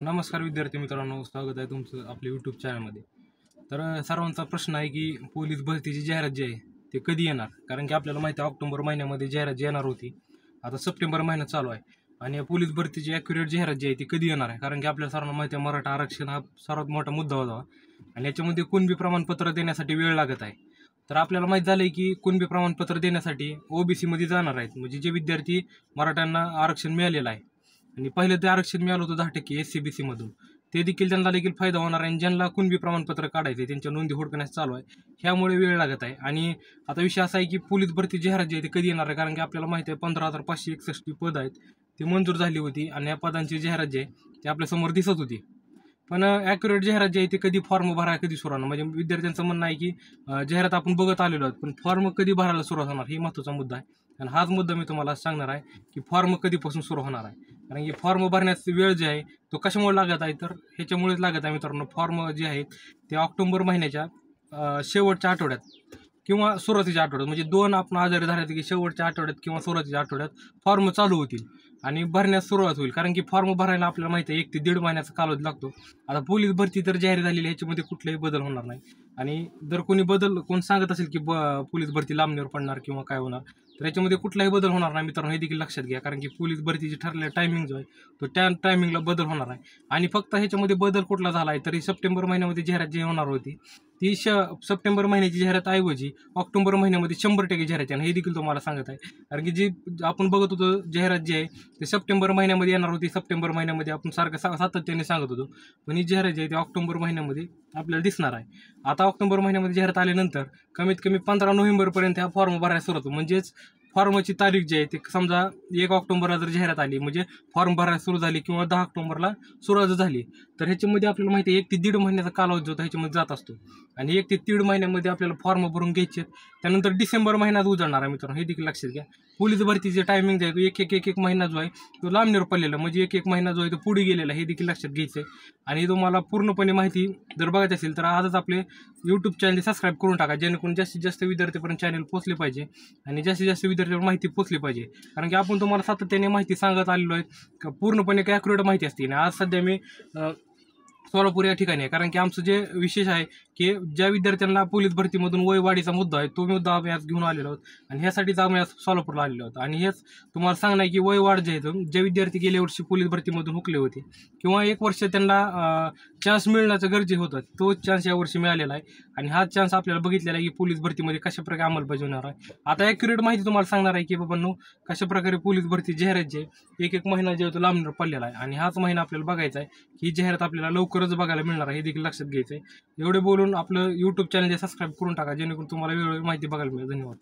नमस्कार विद्यार्थी मित्रांनो, स्वागत आहे तुमचं आपल्या यूट्यूब चॅनलमध्ये. तर सर्वांचा प्रश्न आहे की पोलीस भरतीची जाहिरात जी आहे ते कधी येणार. कारण की आपल्याला माहिती आहे ऑक्टोबर महिन्यामध्ये जाहिरात येणार होती. आता सप्टेंबर महिना चालू आहे आणि या पोलीस भरतीची ॲक्युरेट जाहिरात जी आहे ती कधी येणार आहे. कारण की आपल्याला सर्वांना माहिती आहे मराठा आरक्षण हा सर्वात मोठा मुद्दा होता आणि याच्यामध्ये कुणबी प्रमाणपत्र देण्यासाठी वेळ लागत आहे. तर आपल्याला माहीत झालं आहे की कुणबी प्रमाणपत्र देण्यासाठी OBC जाणार आहेत. म्हणजे जे विद्यार्थी मराठ्यांना आरक्षण मिळालेलं आहे आणि पहिलं ते आरक्षण मिळालं होतं 10% SCBC मधून, ते देखील त्यांना देखील फायदा होणार आहे. आणि ज्यांना कुणबी प्रमाणपत्र काढायचे त्यांच्या नोंदी हुडकण्यास चालू आहे, ह्यामुळे वेळ लागत आहे. आणि आता विषय असा आहे की पोलीस भरती जाहिरात जी आहे ती कधी येणार आहे. कारण की आपल्याला माहिती आहे 15,561 पद आहेत ती मंजूर झाली होती आणि या पदांची जाहिरात जी आहे ती आपल्यासमोर दिसत होती. पण ॲक्युरेट जाहिरात जी आहे ती कधी फॉर्म भरायला कधी सुरू होणार. म्हणजे विद्यार्थ्यांचं म्हणणं आहे की जाहिरात आपण बघत आलेलो आहोत, पण फॉर्म कधी भरायला सुरुवात होणार ही महत्त्वाचा मुद्दा आहे. आणि हाच मुद्दा मी तुम्हाला सांगणार आहे की फॉर्म कधीपासून सुरू होणार आहे. कारण की फॉर्म भरण्यास वेळ जे आहे तो कशामुळे लागत आहे, तर ह्याच्यामुळेच लागत आहे मित्रांनो. फॉर्म जे आहे ते ऑक्टोबर महिन्याच्या शेवटच्या आठवड्यात किंवा सुरुवातीच्या आठवड्यात, म्हणजे दोन आपण आजारी धरायचे की शेवटच्या आठवड्यात किंवा सुरुवातीच्या आठवड्यात फॉर्म चालू होतील आणि भरण्यास सुरुवात होईल. कारण की फॉर्म भरायला आपल्याला माहिती आहे 1 ते 1.5 महिन्याचा कालावधी लागतो. आता पोलीस भरती तर जाहीर झालेली आहे, ह्याच्यामध्ये कुठलाही बदल होणार नाही. आणि जर कोण सांगत असेल की पोलीस भरती लांबणीवर पडणार किंवा काय होणार, तर याच्यामध्ये कुठलाही बदल होणार नाही मित्रांनो, हे देखील लक्षात घ्या. कारण की पोलीस भरतीचे ठरलेला टायमिंग जो आहे तो त्या टायमिंगला बदल होणार आहे. आणि फक्त ह्याच्यामध्ये बदल कुठला झाला आहे, तरी सप्टेंबर महिन्यामध्ये जाहिरात जी होणार होती ती सप्टेंबर महिन्याची जाहिरात ऐवजी ऑक्टोबर महिन्यामध्ये 100% जाहिरात आहे, हे देखील तुम्हाला सांगत आहे. कारण की जी आपण बघत होतो जाहिरात जी आहे ते सप्टेंबर महिन्यामध्ये येणार होती. सप्टेंबर महिन्यामध्ये आपण सातत्याने सांगत होतो, पण ही जाहिरात जी आहे ती ऑक्टोबर महिन्यामध्ये आपल्याला दिसणार आहे. आता ऑक्टोबर महिन्यामध्ये जाहिरात आल्यानंतर कमीत कमी 15 नोव्हेंबरपर्यंत हा फॉर्म भरायला सुरुवात होतो. म्हणजेच फॉर्मची तारीख जी आहे ती समजा 1 ऑक्टोबरला जर जाहिरात आली, म्हणजे फॉर्म भरायला सुरू झाली किंवा 10 ऑक्टोबरला सुरुवात झाली, तर ह्याच्यामध्ये आपल्याला माहिती आहे 1 ते 1.5 महिन्याचा कालावधी जो होता ह्याच्यामध्ये जात असतो. आणि 1 ते 1.5 महिन्यामध्ये आपल्याला फॉर्म भरून घ्यायचे. त्यानंतर डिसेंबर महिन्यात उजळणार आहे मित्रांनो, हे देखील लक्षात घ्या. पोलीस भरतीचे टायमिंग जे आहे तो एक महिना जो आहे तो लांबणीवर पडलेला, म्हणजे एक महिना जो आहे तो पुढे गेलेला, हे देखील लक्षात घ्यायचं आहे. आणि तुम्हाला पूर्णपणे माहिती जर बघायची असेल तर आजच आपले यूट्यूब चॅनल सबस्क्राईब करून टाका, जेणेकरून जास्तीत जास्त विद्यार्थ्यांपर्यंत चॅनल पोहोचले पाहिजे आणि जास्तीत जास्त विद्यार्थ्यांवर माहिती पोहोचली पाहिजे. कारण की आपण तुम्हाला सातत्याने माहिती सांगत आलेलो आहे, पूर्णपणे काय ॲक्युरेट माहिती असते. आणि आज सध्या मी सोलापूर या ठिकाणी आहे. कारण की आमचं जे विशेष आहे की ज्या विद्यार्थ्यांना पोलीस भरतीमधून वय वाढीचा मुद्दा आहे तो मुद्दा आम्ही आज घेऊन आलेलो आहोत आणि ह्यासाठीच आम्ही आज सोलापूरला आलेलो आहोत. आणि हेच तुम्हाला सांगणं आहे की वय वाढ जे आहे, जे विद्यार्थी गेल्या वर्षी पोलीस भरतीमधून हुकले होते किंवा 1 वर्ष त्यांना चान्स मिळण्याचं गरजेचं होतं, तो चान्स यावर्षी मिळालेला आहे. आणि हा चान्स आपल्याला बघितलेला आहे की पोलीस भरतीमध्ये कशाप्रकारे अंमलबजावणी होणार आहे. आता ॲक्युरेट माहिती तुम्हाला सांगणार आहे की बाबांनो कशाप्रकारे पोलीस भरती जाहिरात जे एक महिना जे होतो लांबणीवर पडलेला आहे आणि हाच महिना आपल्याला बघायचा आहे की ही जाहिरात आपल्याला लवकरच बघायला मिळणार आहे, हे देखील लक्षात घ्यायचं आहे. एवढे बोलून आपलं यूट्यूब चॅनल सबस्क्राईब करून टाका, जेणेकरून तुम्हाला वेळोवेळी माहिती बघायला मिळेल. धन्यवाद.